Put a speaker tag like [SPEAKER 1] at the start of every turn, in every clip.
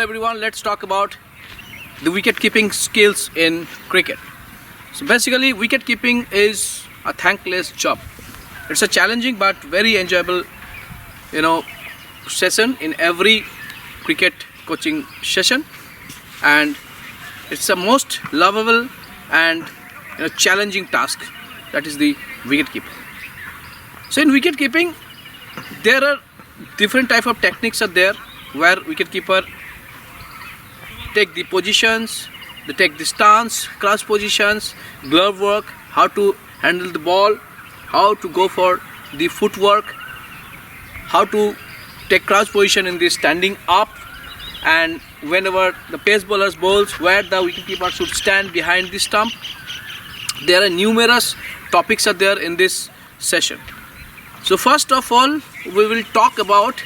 [SPEAKER 1] everyone, let's talk about the wicket keeping skills in cricket. So basically, wicket keeping is a thankless job. It's a challenging but very enjoyable, session in every cricket coaching session, and it's the most lovable and challenging task, that is the wicket keeping. So in wicket keeping, there are different type of techniques are there where wicketkeeper take the positions, they take the stance, crouch positions, glove work, how to handle the ball, how to go for the footwork, how to take crouch position in the standing up, and whenever the pace bowlers bowls, where the wicketkeeper should stand behind the stump. There are numerous topics are there in this session. So first of all, we will talk about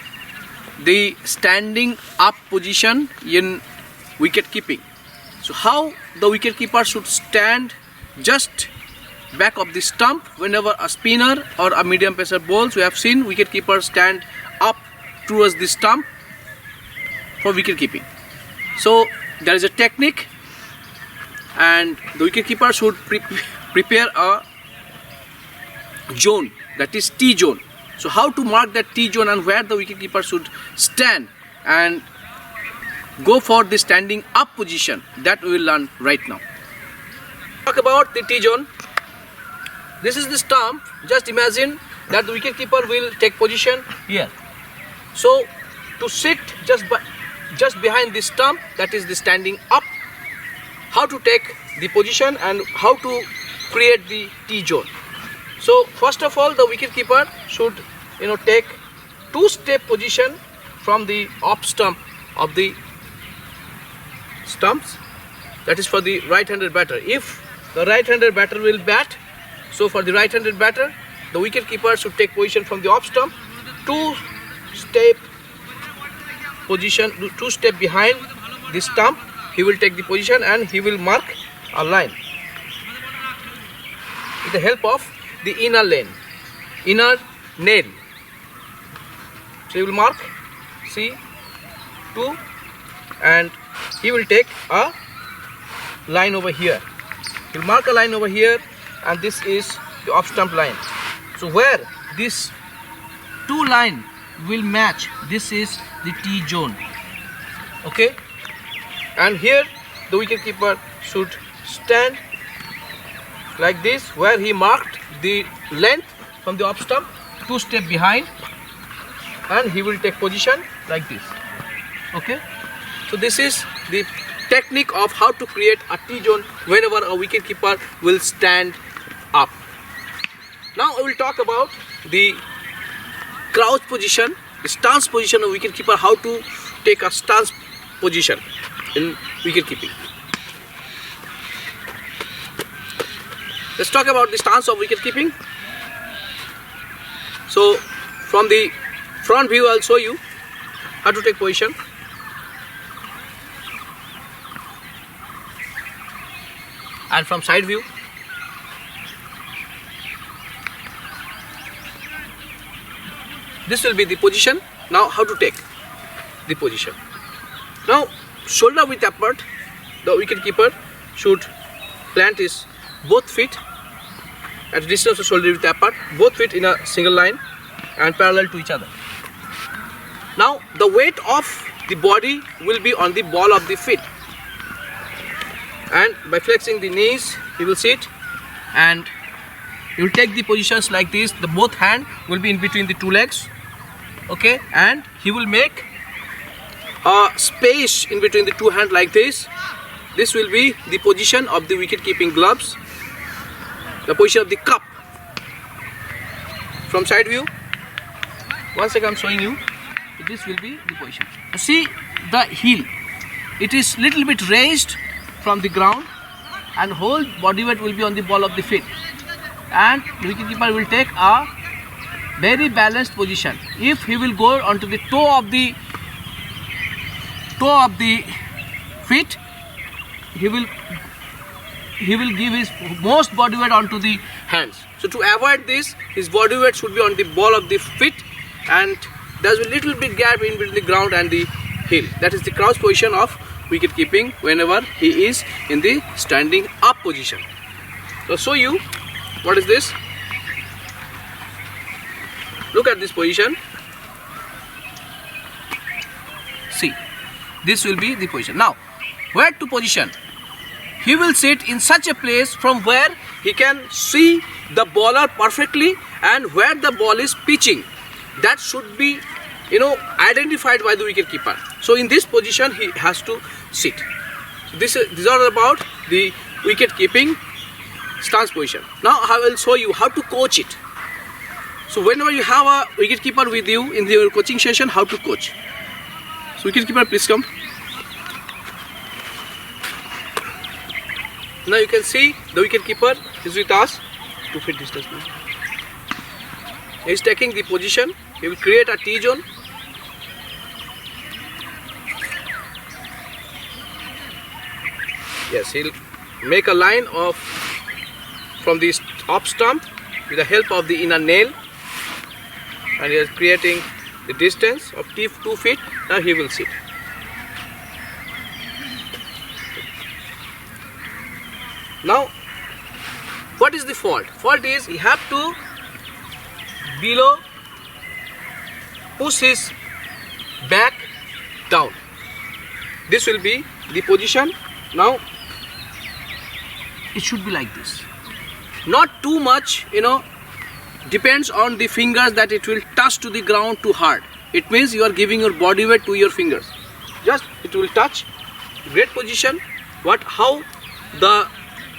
[SPEAKER 1] the standing up position in wicket keeping. So how the wicket keeper should stand just back of the stump whenever a spinner or a medium pacer bowls. We have seen wicket keepers stand up towards the stump for wicket keeping. So there is a technique, and the wicket keeper should prepare a zone, that is T zone. So how to mark that T zone and where the wicketkeeper should stand and go for the standing up position, that we will learn right now. Talk about the T zone. This is the stump. Just imagine that the wicketkeeper will take position here. So to sit just behind the stump, that is the standing up. How to take the position and how to create the T zone. So first of all, the wicketkeeper should take two-step position from the off stump of the stumps, that is for the right-handed batter. If the right-handed batter will bat, so for the right-handed batter, the wicketkeeper should take position from the off stump, two-step position, two-step behind the stump. He will take the position and he will mark a line with the help of the inner nail. So he will mark C2 and he will take a line over here. He will mark a line over here, and this is the off stump line. So where this two line will match, this is the T zone. Okay, and here the wicketkeeper should stand like this, where he marked the length from the off stump, two step behind, and he will take position like this. Okay, so this is the technique of how to create a T zone whenever a wicketkeeper will stand up. Now I will talk about the crouch position, the stance position of wicketkeeper, how to take a stance position in wicket keeping. Let's talk about the stance of wicket keeping. So from the front view, I'll show you how to take position. And from side view, this will be the position. Now how to take the position. Now shoulder width apart, the wicketkeeper should plant his both feet at a distance of shoulder width apart, both feet in a single line and parallel to each other. Now the weight of the body will be on the ball of the feet, and by flexing the knees he will sit and he will take the positions like this. The both hand will be in between the two legs. Okay, and he will make a space in between the two hands like this. This will be the position of the wicket keeping gloves, the position of the cup. From side view, once again I'm showing you, this will be the position. See the heel, it is little bit raised from the ground, and whole body weight will be on the ball of the feet, and the wicketkeeper will take a very balanced position. If he will go onto the toe of the feet, he will give his most body weight onto the hands. So to avoid this, his body weight should be on the ball of the feet, and there is a little bit gap in between the ground and the heel. That is the crouch position of wicket keeping whenever he is in the standing up position. So I'll show you what is this. Look at this position. See, this will be the position. Now, where to position? He will sit in such a place from where he can see the bowler perfectly, and where the ball is pitching, that should be, identified by the wicket keeper. So in this position he has to sit. So these are about the wicket keeping stance position. Now I will show you how to coach it. So whenever you have a wicket keeper with you in your coaching session, how to coach. So wicket keeper, please come. Now you can see the wicket keeper is with us. 2 feet distance, please. He is taking the position. He will create a T zone. Yes, he will make a line of from the off stump with the help of the inner nail, and he is creating the distance of 2 feet. Now he will sit. Now, what is the fault? Fault is he have to push his back down. This will be the position. Now it should be like this. Not too much, depends on the fingers that it will touch to the ground too hard. It means you are giving your body weight to your fingers. Just it will touch. Great position. How the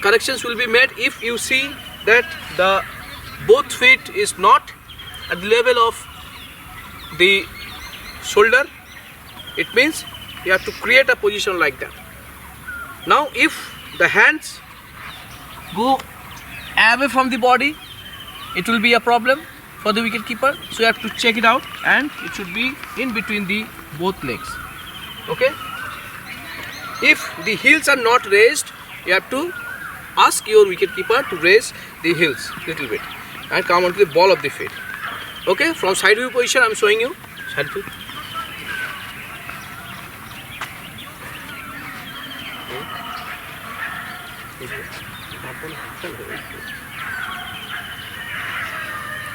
[SPEAKER 1] corrections will be made? If you see that the both feet is not at the level of the shoulder, it means you have to create a position like that. Now if the hands go away from the body, it will be a problem for the wicket keeper. So you have to check it out, and it should be in between the both legs. Okay. If the heels are not raised, you have to ask your wicket keeper to raise the heels little bit and come onto the ball of the feet. Okay, from side view position I am showing you. Side view.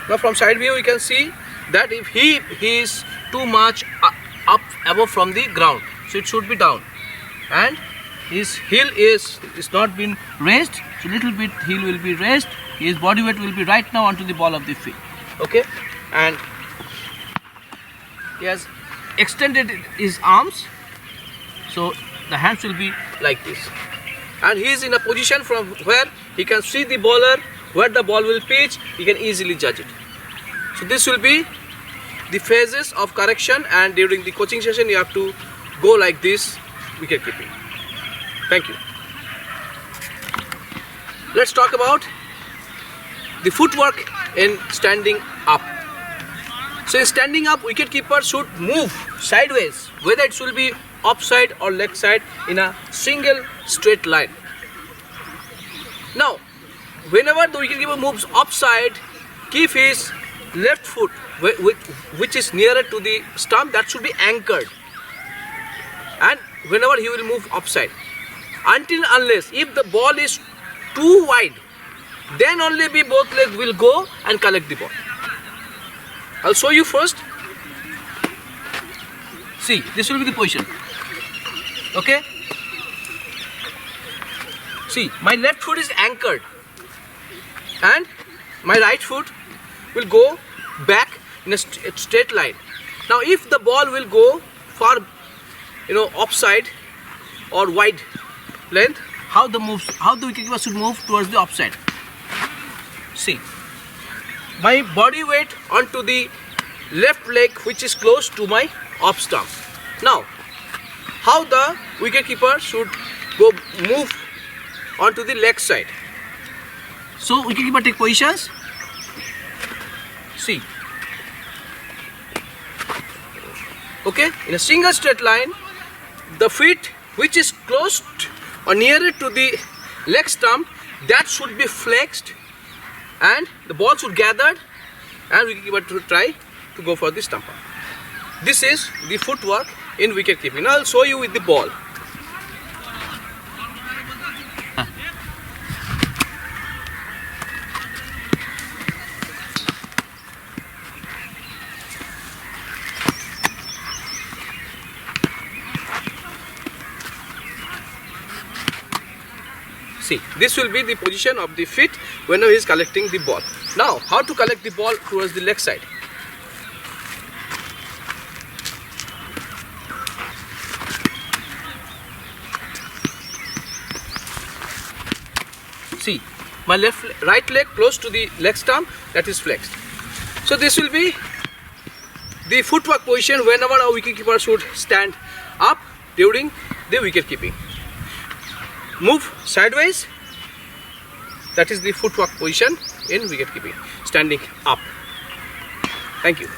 [SPEAKER 1] Now from side view you can see that if he is too much up above from the ground, so it should be down, and his heel is not been raised, so little bit heel will be raised. His body weight will be right now onto the ball of the feet. Okay, and he has extended his arms, so the hands will be like this, and he is in a position from where he can see the bowler, where the ball will pitch. He can easily judge it. So this will be the phases of correction, and during the coaching session you have to go like this wicket keeping. Thank you. Let's talk about the footwork in standing up. So in standing up, wicket keeper should move sideways, whether it will be offside or leg side, in a single straight line. Now, whenever the wicket keeper moves offside, keep his left foot, which is nearer to the stump, that should be anchored. And whenever he will move offside, unless if the ball is too wide, then only both legs will go and collect the ball. I'll show you first. See, this will be the position. Okay. See, my left foot is anchored, and my right foot will go back in a straight line. Now, if the ball will go far, offside or wide length, how the wicketkeeper should move towards the offside. See, my body weight onto the left leg, which is close to my off stump. Now, how the wicketkeeper should move onto the leg side. So wicketkeeper take positions. See, okay, in a single straight line, the feet which is close or nearer to the leg stump, that should be flexed, and the ball should gather, and wicketkeeper to try to go for the stumper. This is the footwork in wicket keeping. Now I'll show you with the ball. See, this will be the position of the feet whenever he is collecting the ball. Now, how to collect the ball towards the leg side? See, my right leg close to the leg stump, that is flexed. So this will be the footwork position whenever a wicketkeeper should stand up during the wicket keeping. Move sideways, that is the footwork position in wicket keeping, standing up. Thank you.